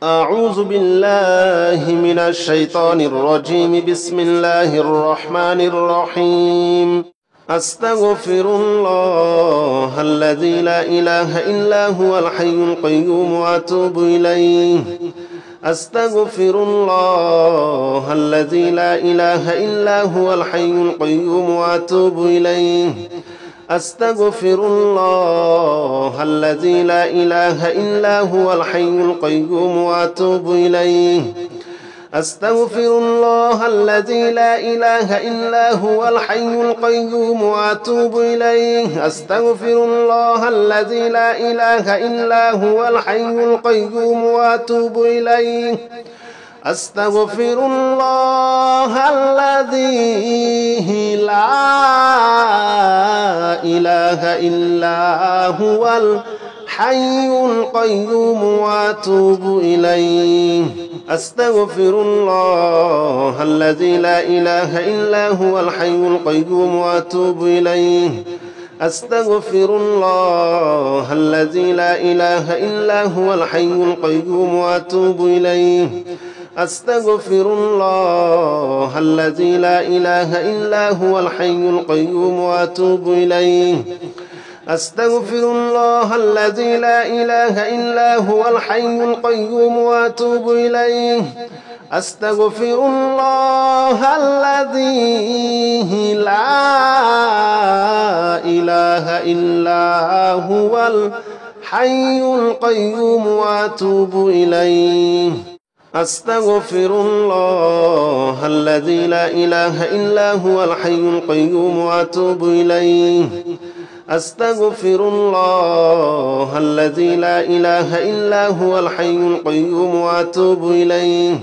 أعوذ بالله من الشيطان الرجيم. بسم الله الرحمن الرحيم. أستغفر الله الذي لا إله إلا هو الحي القيوم وأتوب إليه. أستغفر الله الذي لا إله إلا هو الحي القيوم وأتوب إليه. أستغفر الله الذي لا إله إلا هو الحي القيوم وأتوب إليه. أستغفر الله الذي لا إله إلا هو الحي القيوم وأتوب إليه. أستغفر الله الذي لا إله إلا هو الحي القيوم وأتوب إليه. أستغفر الله الذي لا إله إلا هو الحي القيوم وأتوب إليه. أستغفر الله الذي لا إله إلا هو الحي القيوم وأتوب إليه. أستغفر الله الذي لا إله إلا هو الحي القيوم وأتوب إليه. أستغفر الله الذي لا إله إلا هو الحي القيوم وأتوب إليه. أستغفر الله الذي لا إله إلا هو الحي القيوم وأتوب إليه. أستغفر الله الذي لا إله إلا هو الحي القيوم وأتوب إليه. أستغفر الله الذي لا إله إلا هو الحي القيوم وأتوب إليه. أستغفر الله الذي لا إله إلا هو الحي القيوم وأتوب إليه.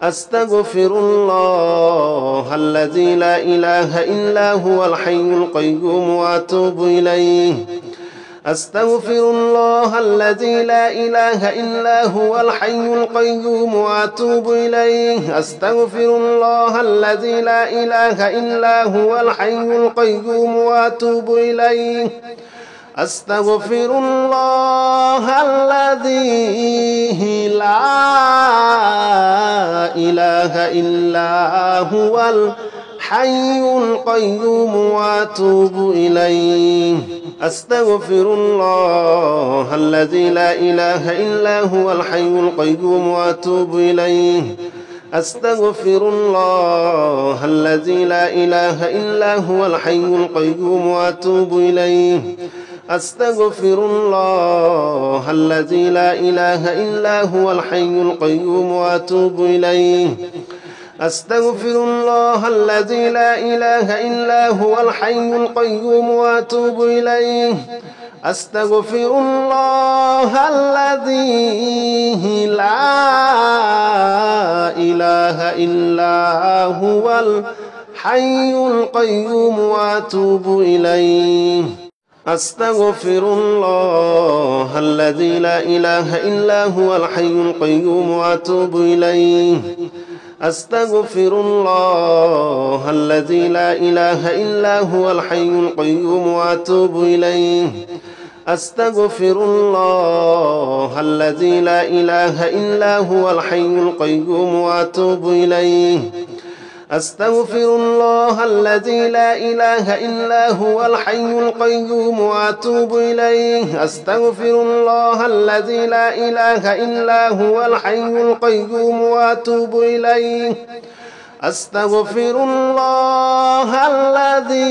أستغفر الله الذي لا إله إلا هو الحي القيوم وأتوب إليه. أستغفر الله الذي لا إله إلا هو الحي القيوم وأتوب إليه. أستغفر الله الذي لا إله إلا هو الحي القيوم وأتوب إليه. أستغفر الله الذي لا إله إلا هو الحي القيوم وأتوب إليه. أستغفر الله الذي لا إله إلا هو الحي القيوم وأتوب إليه. أستغفر الله الذي لا إله إلا هو الحي القيوم وأتوب إليه. أستغفر الله الذي لا إله إلا هو الحي القيوم وأتوب إليه. أستغفر الله الذي لا إله إلا هو الحي القيوم وأتوب إليه. أستغفر الله الذي لا إله إلا هو الحي القيوم وأتوب إليه. أستغفر الله الذي لا إله إلا هو الحي القيوم وأتوب إليه. أستغفر الله الذي لا إله إلا هو الحي القيوم وأتوب إليه. أستغفر الله الذي لا إله إلا هو الحي القيوم وأتوب إليه. أستغفر الله الذي لا إله إلا هو الحي القيوم وأتوب إليه. أستغفر الله الذي لا إله إلا هو الحي القيوم وأتوب إليه. أستغفر الله الذي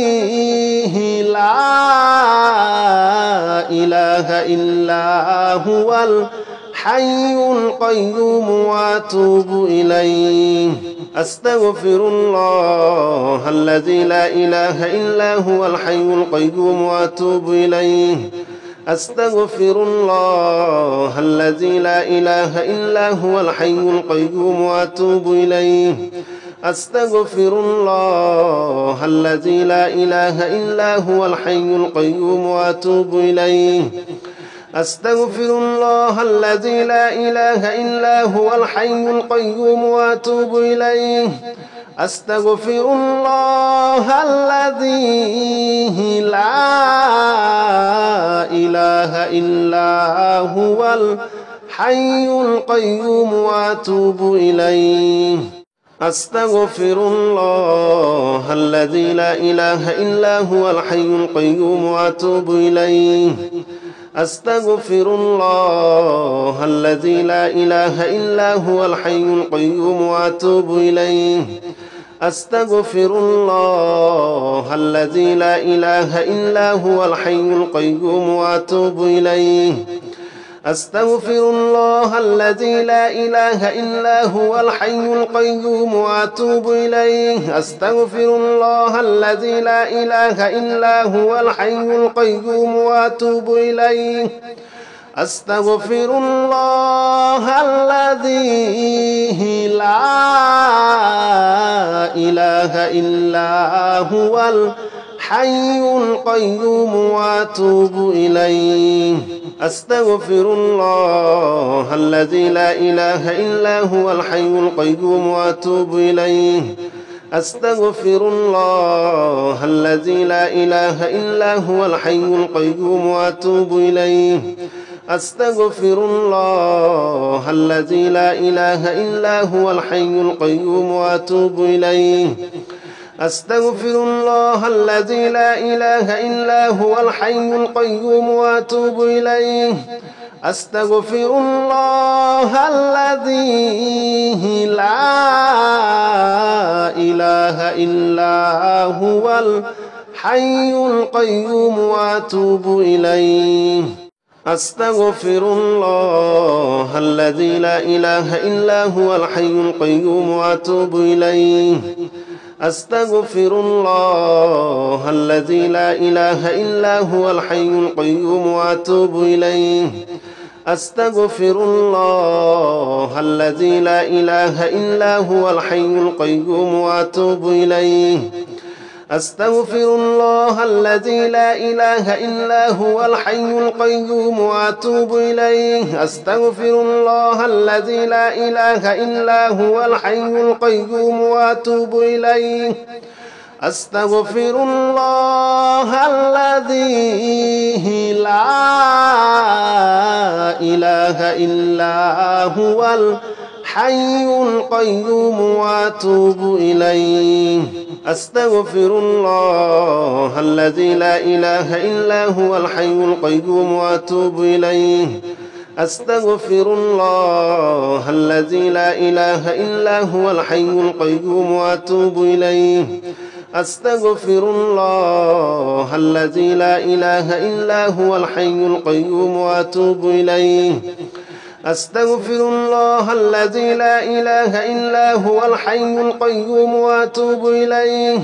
لا إله إلا هو الحي القيوم وأتوب إليه. أستغفر الله الذي لا إله إلا هو الحي القيوم وأتوب إليه. أستغفر الله الذي لا إله إلا هو الحي القيوم وأتوب إليه. أستغفر الله الذي لا إله إلا هو الحي القيوم وأتوب إليه. أستغفر الله الذي لا إله إلا هو الحي القيوم وأتوب إليه. أستغفر الله الذي لا إله إلا هو الحي القيوم وأتوب إليه أستغفر الله الذي لا إله إلا هو الحي القيوم وأتوب إليه أستغفر الله الذي لا إله إلا هو الحي القيوم وأتوب إليه أستغفر الله الذي لا إله إلا هو الحي القيوم وأتوب إليه أستغفر الله الذي لا إله إلا هو الحي القيوم وأتوب إليه أستغفر الله الذي لا إله إلا هو الحي القيوم وأتوب إليه أستغفر الله الذي لا إله إلا هو الحي القيوم وأتوب إليه أستغفر الله الذي لا إله إلا هو الحي القيوم وأتوب إليه أستغفر الله الذي لا إله إلا هو الحي القيوم وأتوب إليه أستغفر الله الذي لا إله إلا هو الحي القيوم وأتوب إليه أستغفر الله الذي لا إله إلا هو الحي القيوم وأتوب إليه أستغفر الله الذي لا إله إلا هو الحي القيوم وأتوب إليه أستغفر الله الذي لا إله إلا هو الحي القيوم وأتوب إليه أستغفر الله الذي لا إله إلا هو الحي القيوم وأتوب إليه أستغفر الله الذي لا إله إلا هو الحي القيوم وأتوب إليه أستغفر الله الذي لا إله إلا هو الحي القيوم وأتوب إليه أستغفر الله الذي لا إله إلا هو الحي القيوم وأتوب إليه أستغفر الله الذي لا إله إلا هو الحي القيوم وأتوب إليه أستغفر الله الذي لا إله إلا هو الحي القيوم وأتوب إليه أستغفر الله الذي لا إله إلا هو الحي القيوم وأتوب إليه أستغفر الله الذي لا إله إلا هو الحي القيوم وأتوب إليه أستغفر الله الذي لا إله إلا هو الحي القيوم وأتوب إليه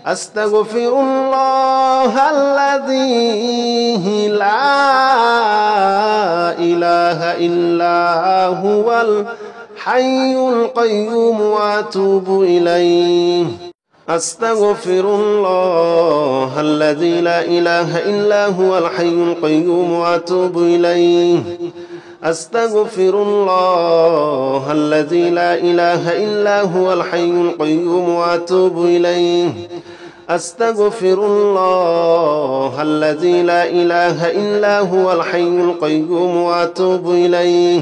أستغفر الله الذي لا إله إلا هو الحي القيوم وأتوب إليه أستغفر الله الذي لا إله إلا هو الحي القيوم وأتوب إليه أستغفر الله الذي لا إله إلا هو الحي القيوم وأتوب إليه أستغفر الله الذي لا إله إلا هو الحي القيوم وأتوب إليه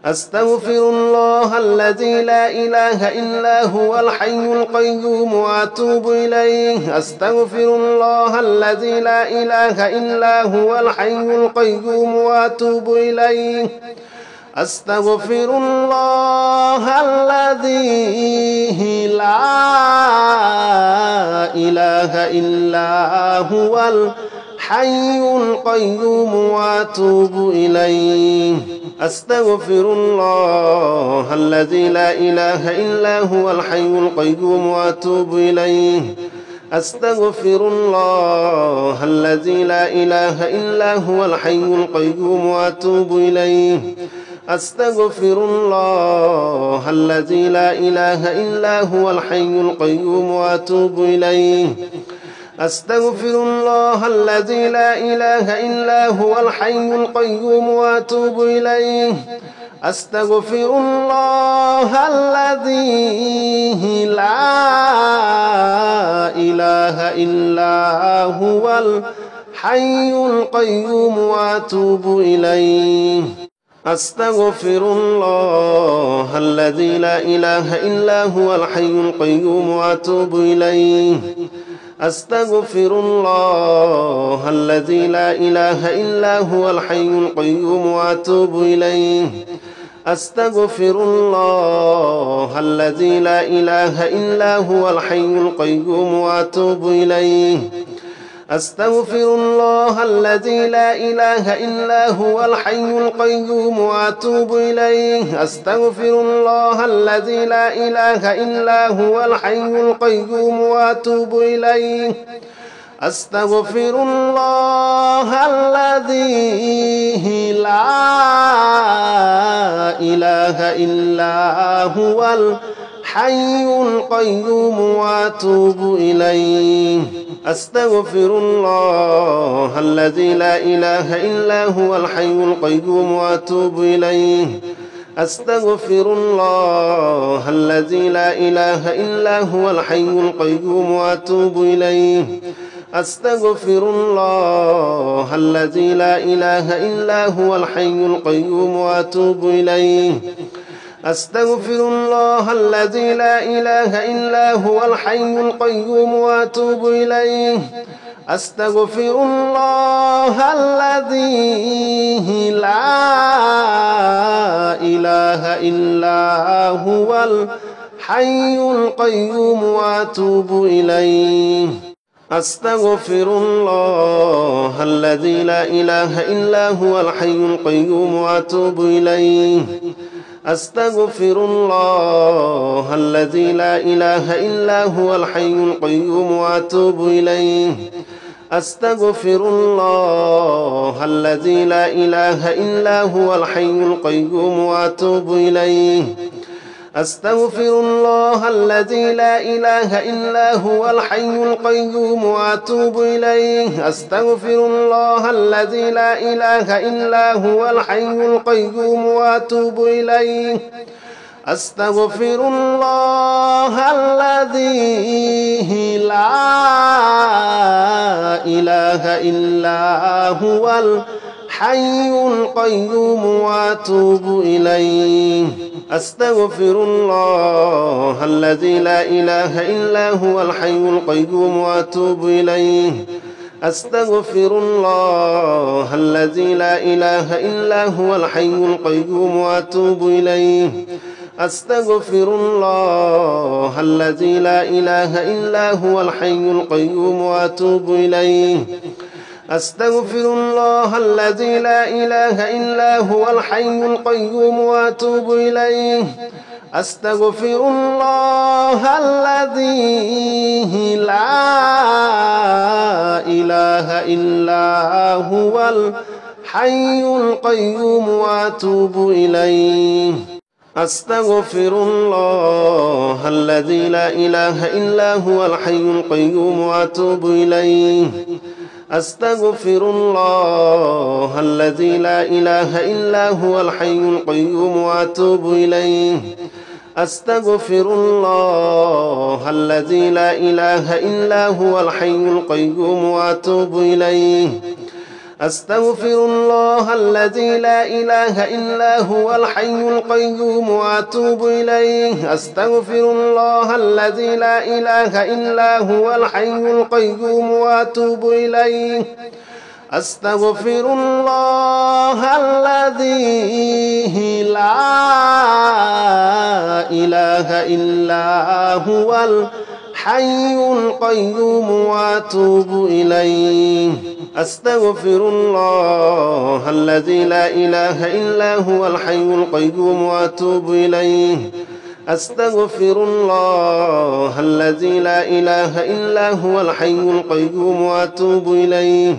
أستغفر الله الذي لا إله إلا هو الحي القيوم وأتوب إليه أستغفر الله الذي لا إله إلا هو الحي القيوم وأتوب إليه أستغفر الله الذي لا إله إلا هو الحي القيوم وأتوب إليه أستغفر الله الذي لا إله إلا هو الحي القيوم وأتوب إليه أستغفر الله الذي لا إله إلا هو الحي القيوم وأتوب إليه أستغفر الله الذي لا إله إلا هو الحي القيوم وأتوب إليه أستغفر الله الذي لا إله إلا هو الحي القيوم وأتوب إليه أستغفر الله الذي لا إله إلا هو الحي القيوم وأتوب إليه أستغفر الله الذي لا إله إلا هو الحي القيوم وأتوب إليه أستغفر الله الذي لا إله إلا هو الحي القيوم وأتوب إليه أستغفر الله الذي لا إله إلا هو الحي القيوم وأتوب إليه أستغفر الله الذي لا إله إلا هو الحي القيوم وأتوب إليه أستغفر الله الذي لا إله إلا هو الحي القيوم وأتوب إليه أستغفر الله الذي لا إله إلا هو الحي القيوم وأتوب إليه أستغفر الله الذي لا إله إلا هو الحي القيوم وأتوب إليه أستغفر الله الذي لا إله إلا هو الحي القيوم وأتوب إليه أستغفر الله الذي لا إله إلا هو الحي القيوم وأتوب إليه أستغفر الله الذي لا إله إلا هو الحي القيوم وأتوب إليه أستغفر الله الذي لا إله إلا هو الحي القيوم وأتوب إليه أستغفر الله الذي لا إله إلا هو الحي القيوم وأتوب إليه أستغفر الله الذي لا إله إلا هو الحي القيوم وأتوب إليه أستغفر الله الذي لا إله إلا هو الحي القيوم وأتوب إليه أستغفر الله الذي لا إله إلا هو الحي القيوم وأتوب إليه أستغفر الله الذي لا إله إلا هو الحي القيوم وأتوب إليه أستغفر الله الذي لا إله إلا هو الحي القيوم وأتوب إليه أستغفر الله الذي لا إله إلا هو الحي القيوم وأتوب إليه أستغفر الله الذي لا إله إلا هو الحي القيوم وأتوب إليه أستغفر الله الذي لا إله إلا هو الحي القيوم وأتوب إليه أستغفر الله الذي لا إله إلا هو الحي القيوم وأتوب إليه أستغفر الله الذي لا إله إلا هو الحي القيوم وأتوب إليه أستغفر الله الذي لا إله إلا هو الحي القيوم وأتوب إليه أستغفر الله الذي لا إله إلا هو الحي القيوم وأتوب إليه أستغفر الله الذي لا إله إلا هو الحي القيوم وأتوب إليه أستغفر الله الذي لا إله إلا هو الحي القيوم وأتوب إليه أستغفر الله الذي لا إله إلا هو الحي القيوم وأتوب إليه أستغفر الله الذي لا إله إلا هو الحي القيوم وأتوب إليه أستغفر الله الذي لا إله إلا هو الحي القيوم وأتوب إليه أستغفر الله الذي لا إله إلا هو الحي القيوم وأتوب إليه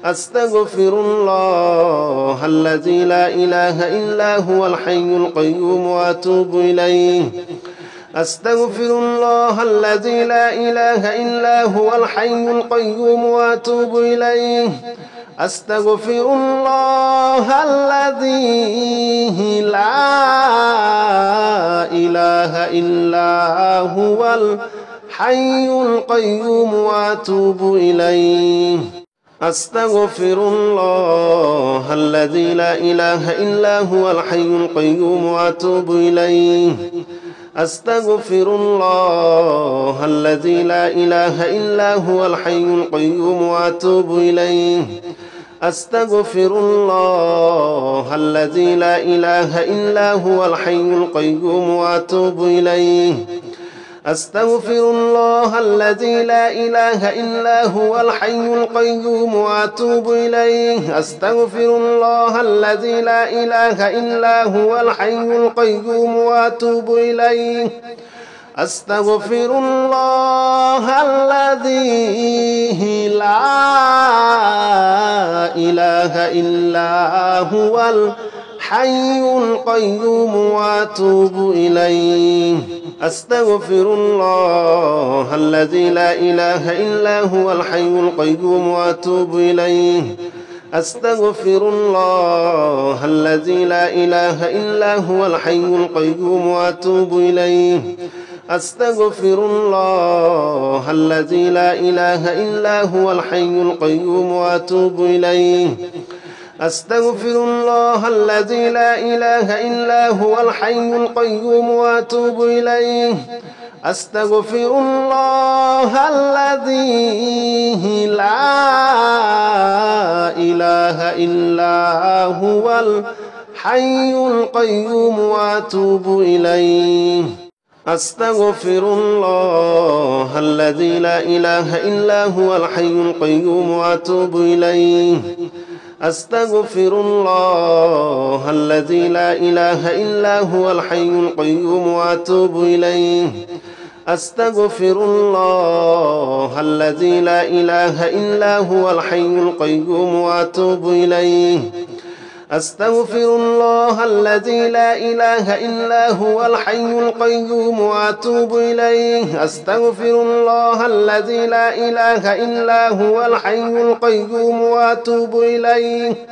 أستغفر الله الذي لا إله إلا هو الحي القيوم وأتوب إليه أستغفر الله الذي لا إله إلا هو الحي القيوم وأتوب إليه أستغفر الله الذي لا إله إلا هو الحي القيوم وأتوب إليه أستغفر الله الذي لا إله إلا هو الحي القيوم وأتوب إليه. أستغفر الله الذي لا إله إلا هو الحي القيوم وأتوب إليه. أستغفر الله الذي لا إله إلا هو الحي القيوم وأتوب إليه. أستغفر الله الذي لا إله إلا هو الحي القيوم وأتوب إليه. أستغفر الله الذي لا إله إلا هو الحي القيوم وأتوب إليه. أستغفر الله الذي لا إله إلا هو الحي القيوم وأتوب إليه. أستغفر الله الذي لا إله إلا هو الحي القيوم وأتوب إليه. أستغفر الله الذي لا إله إلا هو الحي القيوم وأتوب إليه. أستغفر الله الذي لا إله إلا هو الحي القيوم وأتوب إليه. أستغفر الله الذي لا إله إلا هو الحي القيوم وأتوب إليه. أستغفر الله الذي لا إله إلا هو الحي القيوم وأتوب إليه. أستغفر الله الذي لا إله إلا هو الحي القيوم وأتوب إليه. أستغفر الله الذي لا إله إلا هو الحي القيوم وأتوب إليه. أستغفر الله الذي لا إله إلا هو الحي القيوم وأتوب إليه. أستغفر الله الذي لا إله إلا هو الحي القيوم وأتوب إليه. أستغفر الله الذي لا إله إلا هو الحي القيوم وأتوب إليه.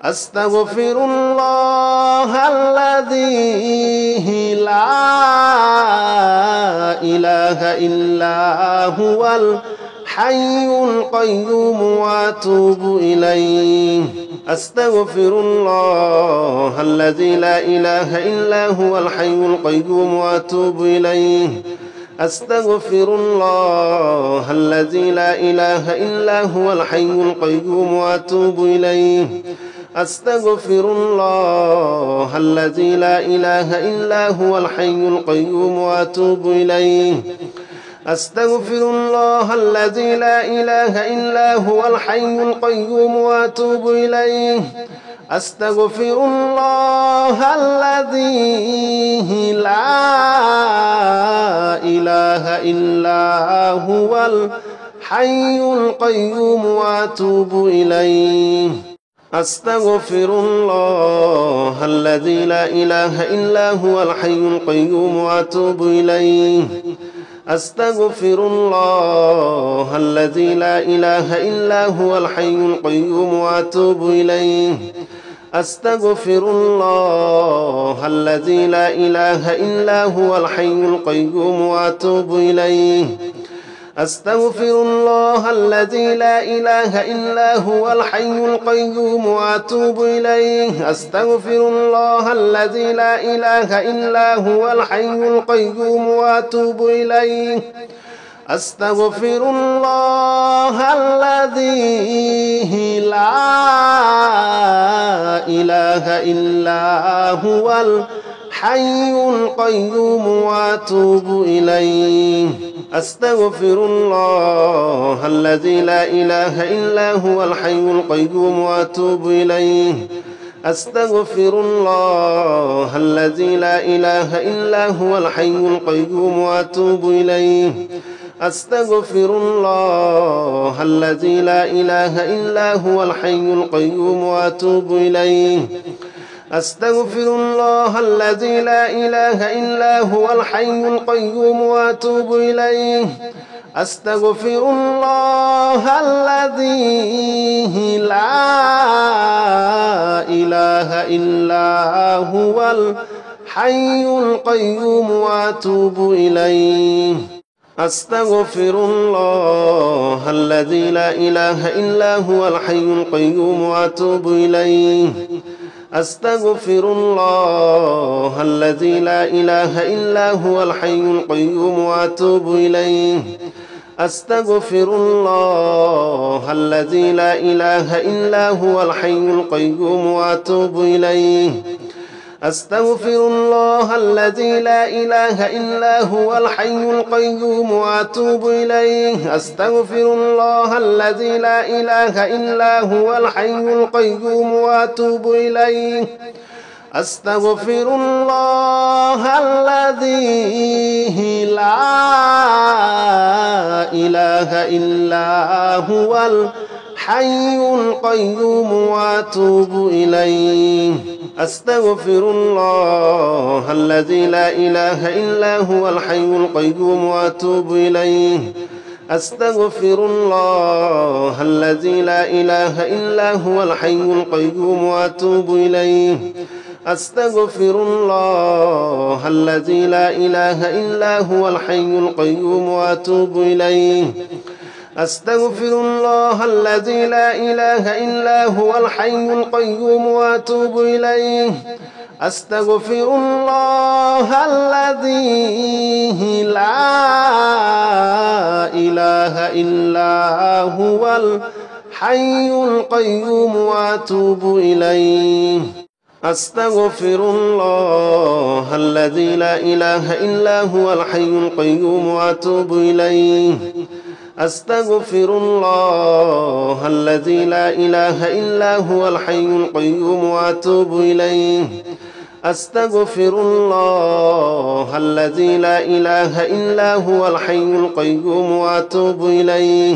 أستغفر الله الذي لا إله إلا هو الحي القيوم وأتوب إليه. أستغفر الله الذي لا إله إلا هو الحي القيوم وأتوب إليه. أستغفر الله الذي لا إله إلا هو الحي القيوم وأتوب إليه. أستغفر الله الذي لا إله إلا هو الحي القيوم وأتوب إليه. أستغفر الله الذي لا إله إلا هو الحي القيوم وأتوب إليه. أستغفر الله الذي لا إله إلا هو الحي القيوم وأتوب إليه. أستغفر الله الذي لا إله إلا هو الحي القيوم وأتوب إليه. أستغفر الله الذي لا إله إلا هو الحي القيوم وأتوب إليه. أستغفر الله الذي لا إله إلا هو الحي القيوم وأتوب إليه. أستغفر الله الذي لا إله إلا هو الحي القيوم وأتوب إليه. أستغفر الله الذي لا إله إلا هو الحي القيوم وأتوب إليه. أستغفر الله الذي لا إله إلا هو الحي القيوم وأتوب إليه. أستغفر الله الذي لا إله إلا هو الحي القيوم وأتوب إليه. أستغفر الله الذي لا إله إلا هو الحي القيوم وأتوب إليه. أستغفر الله الذي لا إله إلا هو الحي القيوم وأتوب إليه. أستغفر الله الذي لا إله إلا هو الحي القيوم وأتوب إليه. أستغفر الله الذي لا إله إلا هو الحي القيوم وأتوب إليه. أستغفر الله الذي لا إله إلا هو الحي القيوم وأتوب إليه أستغفر الله الذي لا إله إلا هو الحي القيوم وأتوب إليه أستغفر الله الذي لا إله إلا هو الحي القيوم وأتوب إليه أستغفر الله الذي لا إله إلا هو الحي القيوم وأتوب إليه أستغفر الله الذي لا إله إلا هو الحي القيوم وأتوب إليه أستغفر الله الذي لا إله إلا هو الحي القيوم وأتوب إليه أستغفر الله الذي لا إله إلا هو الحي القيوم وأتوب إليه أستغفر الله الذي لا إله إلا هو الحي القيوم وأتوب إليه أستغفر الله الذي لا إله إلا هو الحي القيوم وأتوب إليه أستغفر الله الذي لا إله إلا هو الحي القيوم وأتوب إليه أستغفر الله الذي لا إله إلا هو الحي القيوم وأتوب إليه أستغفر الله الذي لا إله إلا هو الحي القيوم وأتوب إليه أستغفر الله الذي لا إله إلا هو الحي القيوم وأتوب إليه أستغفر الله الذي لا إله إلا هو الحي القيوم وأتوب إليه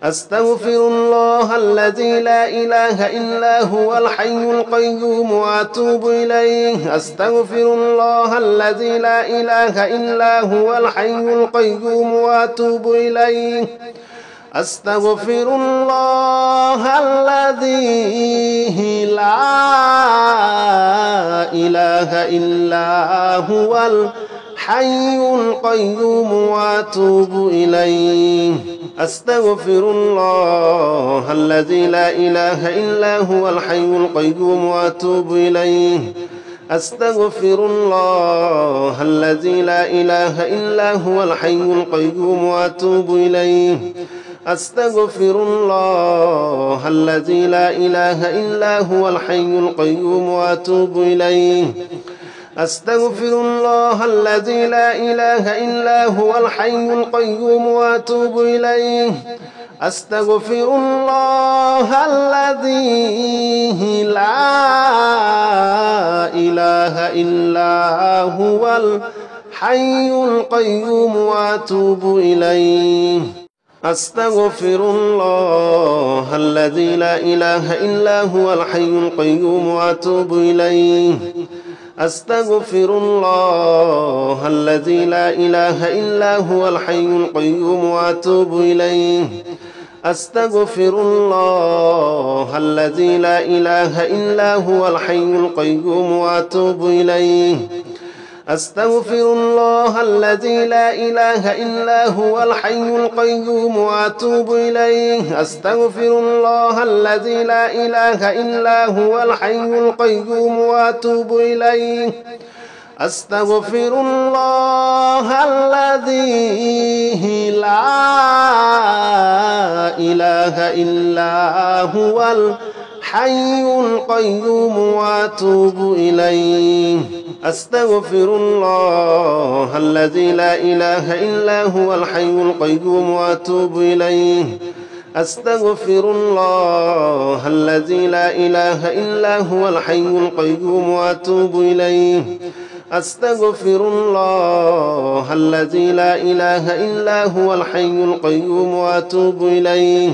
أستغفر الله الذي لا إله إلا هو الحي القيوم وأتوب إليه أستغفر الله الذي لا إله إلا هو الحي القيوم وأتوب إليه أستغفر الله الذي لا إله إلا هو الحي القيوم وأتوب إليه أستغفر الله الذي لا إله إلا هو الحي القيوم وأتوب إليه أستغفر الله الذي لا إله إلا هو الحي القيوم وأتوب إليه أستغفر الله الذي لا إله إلا هو الحي القيوم وأتوب إليه أستغفر الله الذي لا إله إلا هو الحي القيوم وأتوب إليه أستغفر الله الذي لا إله إلا هو الحي القيوم وأتوب إليه أستغفر الله الذي لا إله إلا هو الحي القيوم وأتوب إليه أستغفر الله الذي لا إله إلا هو الحي القيوم وأتوب إليه أستغفر الله الذي لا إله إلا هو الحي القيوم وأتوب إليه أستغفر الله الذي لا إله إلا هو الحي القيوم وأتوب إليه أستغفر الله الذي لا إله إلا هو الحي القيوم وأتوب إليه أستغفر الله الذي لا إله إلا هو الحي القيوم وأتوب إليه أستغفر الله الذي لا إله إلا هو الحي القيوم وأتوب إليه أستغفر الله الذي لا إله إلا هو الحي القيوم وأتوب إليه أستغفر الله الذي لا إله إلا هو الحي القيوم وأتوب إليه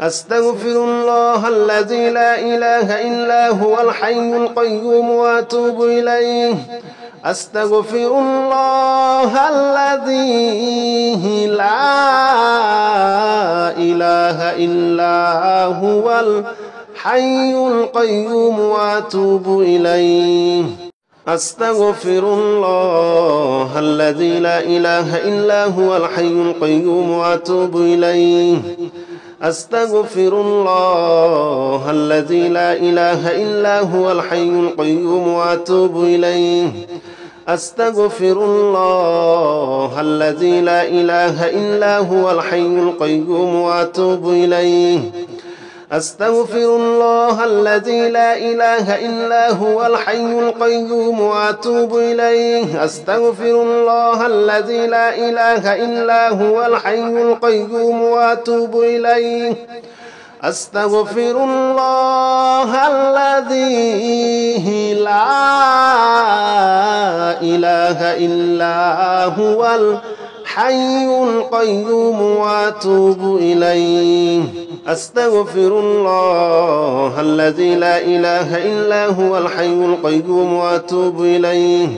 أستغفر الله الذي لا إله إلا هو الحي القيوم وأتوب إليه أستغفر الله الذي لا إله إلا هو الحي القيوم وأتوب إليه أستغفر الله الذي لا إله إلا هو الحي القيوم وأتوب إليه أستغفر الله الذي لا إله إلا هو الحي القيوم وأتوب إليه أستغفر الله الذي لا إله إلا هو الحي القيوم وأتوب إليه أستغفر الله الذي لا إله إلا هو الحي القيوم وأتوب إليه أستغفر الله الذي لا إله إلا هو الحي القيوم وأتوب إليه أستغفر الله الذي لا إله إلا هو الحي القيوم وأتوب إليه أستغفر الله الذي لا إله إلا هو الحي القيوم وأتوب إليه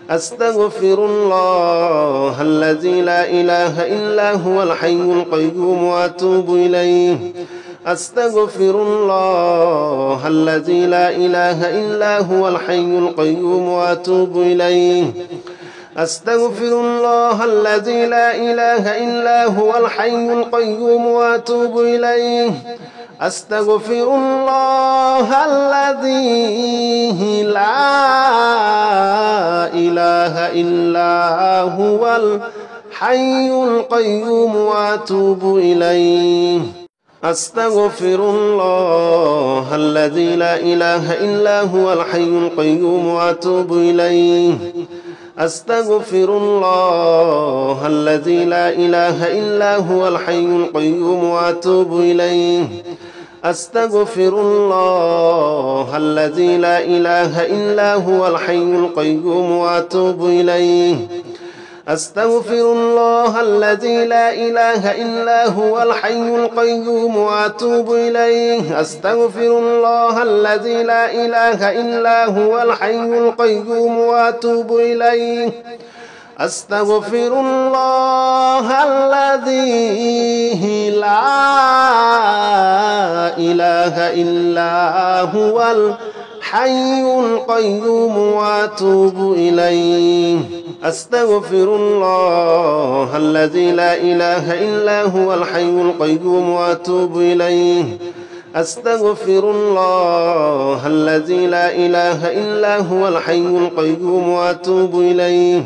أستغفر الله الذي لا إله إلا هو الحي القيوم وأتوب إليه أستغفر الله الذي لا إله إلا هو الحي القيوم وأتوب إليه أستغفر الله الذي لا إله إلا هو الحي القيوم وأتوب إليه أستغفر الله الذي لا إله إلا هو الحي القيوم وأتوب إليه أستغفر الله الذي لا إله إلا هو الحي القيوم وأتوب إليه أستغفر الله الذي لا إله إلا هو الحي القيوم وأتوب إليه أستغفر الله الذي لا إله إلا هو الحي القيوم وأتوب إليه أستغفر الله الذي لا إله إلا هو الحي القيوم وأتوب إليه أستغفر الله الذي لا إله إلا هو الحي القيوم وأتوب إليه أستغفر الله الذي لا إله إلا هو الحي القيوم وأتوب إليه أستغفر الله الذي لا إله إلا هو الحي القيوم وأتوب إليه أستغفر الله الذي لا إله إلا هو الحي القيوم وأتوب إليه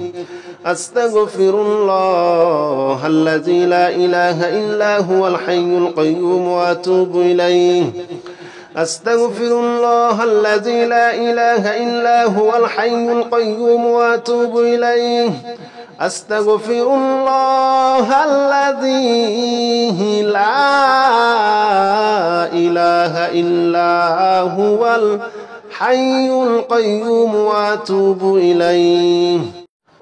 أستغفر الله الذي لا إله إلا هو الحي القيوم وأتوب إليه أستغفر الله الذي لا إله إلا هو الحي القيوم وأتوب إليه أستغفر الله الذي لا إله إلا هو الحي القيوم وأتوب إليه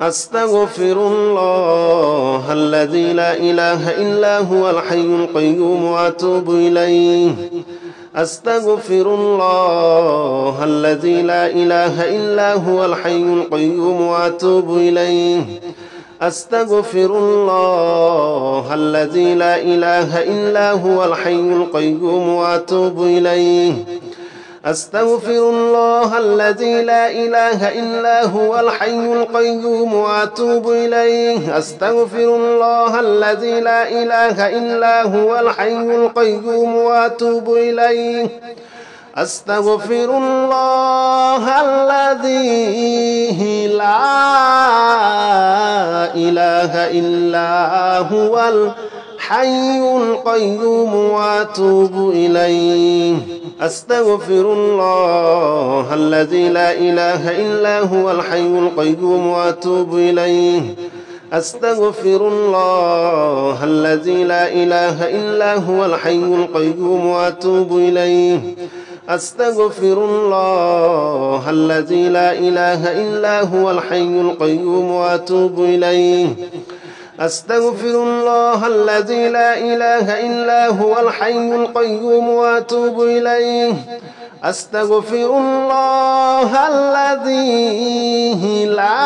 أستغفر الله الذي لا إله إلا هو الحي القيوم وأتوب إليه أستغفر الله الذي لا إله إلا هو الحي القيوم وأتوب إليه أستغفر الله الذي لا إله إلا هو الحي القيوم وأتوب إليه أستغفر الله الذي لا إله إلا هو الحي القيوم وأتوب إليه أستغفر الله الذي لا إله إلا هو الحي القيوم وأتوب إليه أستغفر الله الذي لا إله إلا هو الحي القيوم وأتوب إليه أستغفر الله الذي لا إله إلا هو الحي القيوم وأتوب إليه أستغفر الله الذي لا إله إلا هو الحي القيوم وأتوب إليه أستغفر الله الذي لا إله إلا هو الحي القيوم وأتوب إليه أستغفر الله الذي لا إله إلا هو الحي القيوم وأتوب إليه أستغفر الله الذي لا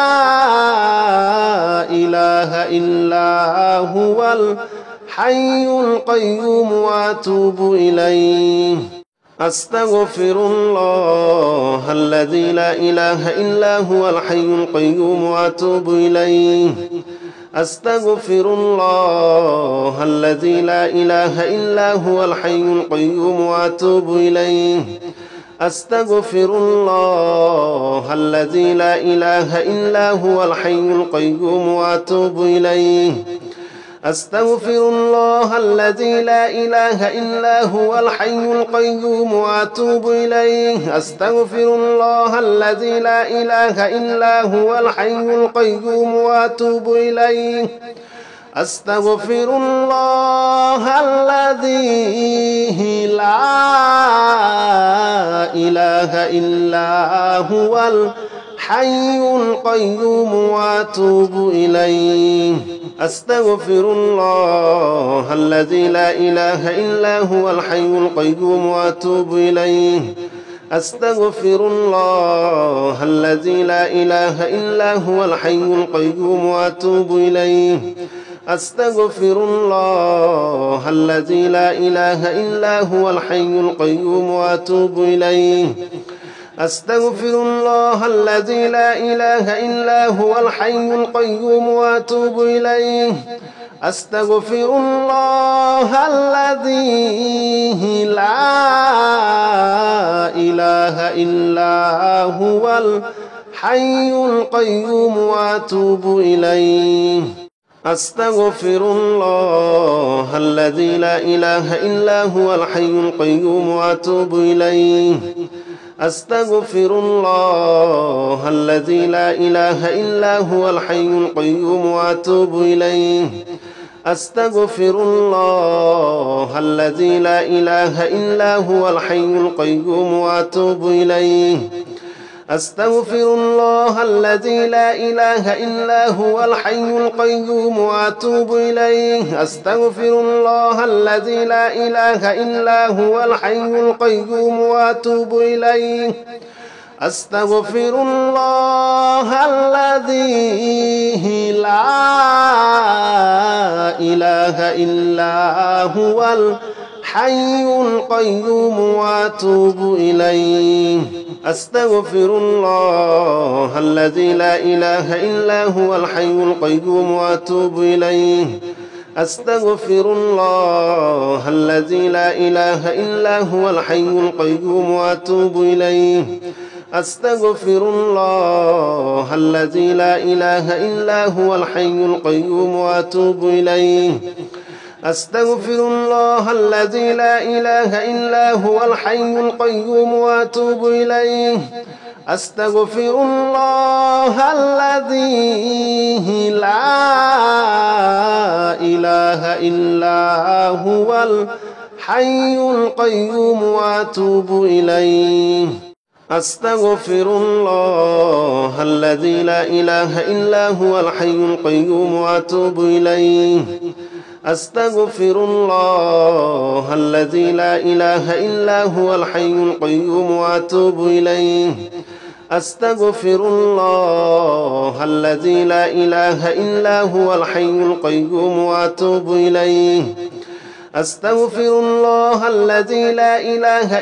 إله إلا هو الحي القيوم وأتوب إليه أستغفر الله الذي لا إله إلا هو الحي القيوم وأتوب إليه. أستغفر الله الذي لا إله إلا هو الحي القيوم وأتوب إليه. أستغفر الله الذي لا إله إلا هو الحي القيوم وأتوب إليه. أستغفر الله الذي لا إله إلا هو الحي القيوم وأتوب إليه. أستغفر الله الذي لا إله إلا هو الحي القيوم وأتوب إليه. أستغفر الله الذي لا إله إلا هو الحي القيوم وأتوب إليه. أستغفر الله الذي لا إله إلا هو الحي القيوم وأتوب إليه. أستغفر الله الذي لا إله إلا هو الحي القيوم وأتوب إليه. أستغفر الله الذي لا إله إلا هو الحي القيوم وأتوب إليه. أستغفر الله الذي لا إله إلا هو الحي القيوم وأتوب إليه. أستغفر الله الذي لا إله إلا هو الحي القيوم وأتوب إليه. أستغفر الله الذي لا إله إلا هو الحي القيوم وأتوب إليه. أستغفر الله الذي لا إله إلا هو الحي القيوم وأتوب إليه. أستغفر الله الذي لا إله إلا هو الحي القيوم وأتوب إليه. أستغفر الله الذي لا إله إلا هو الحي القيوم وأتوب إليه. أستغفر الله الذي لا إله إلا هو الحي القيوم وأتوب إليه. أستغفر الله الذي لا إله إلا هو الحي القيوم وأتوب إليه. أستغفر الله الذي لا إله إلا هو الحي القيوم وأتوب إليه. أستغفر الله الذي لا إله إلا هو الحي القيوم وأتوب إليه. أستغفر الله الذي لا إله إلا هو الحي القيوم وأتوب إليه. أستغفر الله الذي لا إله إلا هو الحي القيوم وأتوب إليه. أستغفر الله الذي لا إله إلا هو الحي القيوم وأتوب إليه. أستغفر الله الذي لا إله إلا هو الحي القيوم وأتوب إليه. أستغفر الله الذي لا إله إلا هو الحي القيوم وأتوب إليه. أستغفر الله الذي لا إله إلا هو الحي القيوم وأتوب إليه. أستغفر الله الذي لا إله إلا هو الحي القيوم وأتوب إليه. أستغفر الله الذي لا إله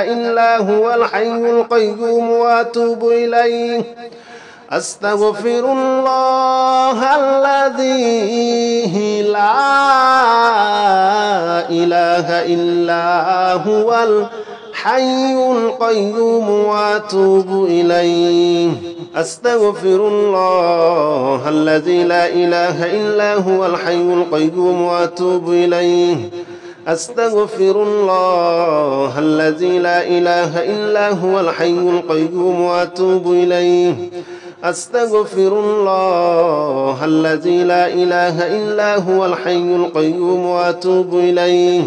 إلا هو الحي القيوم وأتوب إليه. أستغفر الله الذي لا إله إلا هو الحي القيوم وأتوب إليه. أستغفر الله الذي لا إله إلا هو الحي القيوم وأتوب إليه. أستغفر الله الذي لا إله إلا هو الحي القيوم وأتوب إليه. أستغفر الله الذي لا إله إلا هو الحي القيوم وأتوب إليه.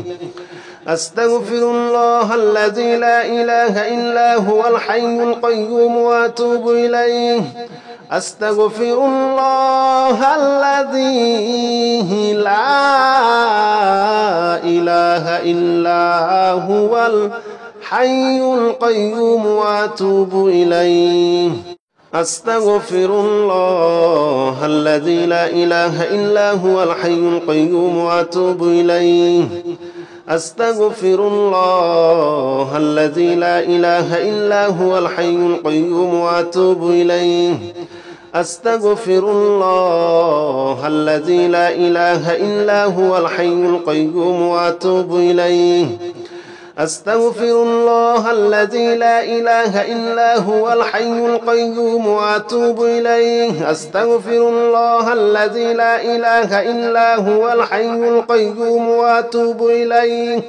أستغفر الله الذي لا إله إلا هو الحي القيوم وأتوب إليه. أستغفر الله الذي لا إله إلا هو الحي القيوم وأتوب إليه. أستغفر الله الذي لا إله إلا هو الحي القيوم وأتوب إليه أستغفر الله الذي لا إله إلا هو الحي القيوم وأتوب إليه أستغفر الله الذي لا إله إلا هو الحي القيوم وأتوب إليه أستغفر الله الذي لا إله إلا هو الحي القيوم وأتوب إليه أستغفر الله الذي لا إله إلا هو الحي القيوم وأتوب إليه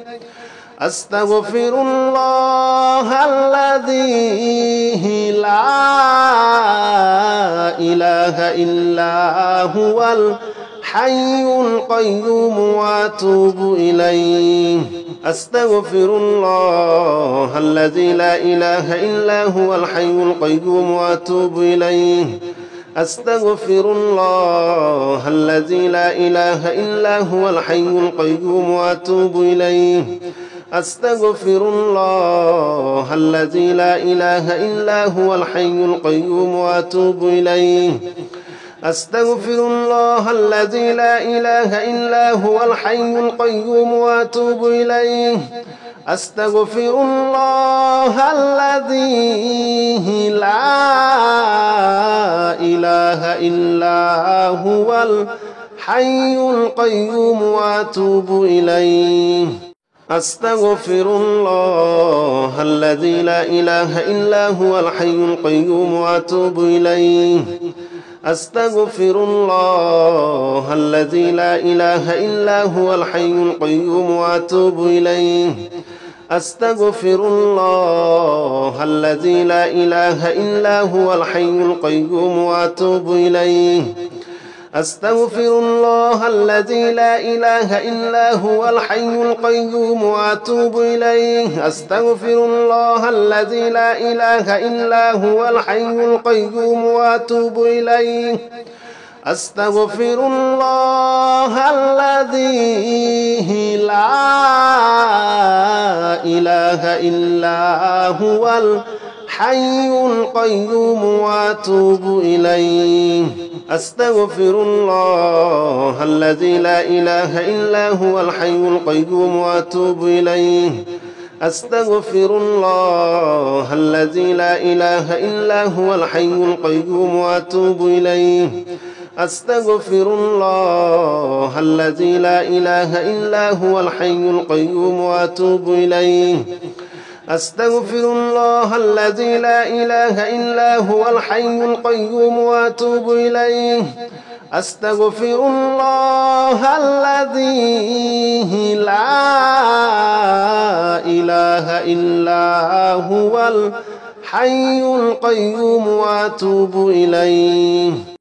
أستغفر الله الذي لا إله إلا هو الحي القيوم وأتوب إليه أستغفر الله الذي لا إله إلا هو الحي القيوم وأتوب إليه أستغفر الله الذي لا إله إلا هو الحي القيوم وأتوب إليه أستغفر الله الذي لا إله إلا هو الحي القيوم وأتوب إليه أستغفر الله الذي لا إله إلا هو الحي القيوم وأتوب إليه أستغفر الله الذي لا إله إلا هو الحي القيوم وأتوب إليه أستغفر الله الذي لا إله إلا هو الحي القيوم وأتوب إليه أستغفر الله الذي لا إله إلا هو الحي القيوم وأتوب إليه أستغفر الله الذي لا إله إلا هو الحي القيوم وأتوب إليه أستغفر الله الذي لا إله إلا هو الحي القيوم وأتوب إليه أستغفر الله الذي لا إله إلا هو الحي القيوم وأتوب إليه أستغفر الله الذي لا إله إلا هو الحي القيوم وأتوب إليه أستغفر الله الذي لا إله إلا هو الحي القيوم وأتوب إليه أستغفر الله الذي لا إله إلا هو الحي القيوم وأتوب إليه أستغفر الله الذي لا إله إلا هو الحي القيوم وأتوب إليه أستغفر الله الذي لا إله إلا هو الحي القيوم وأتوب إليه أستغفر الله الذي لا إله إلا هو الحي القيوم وأتوب إليه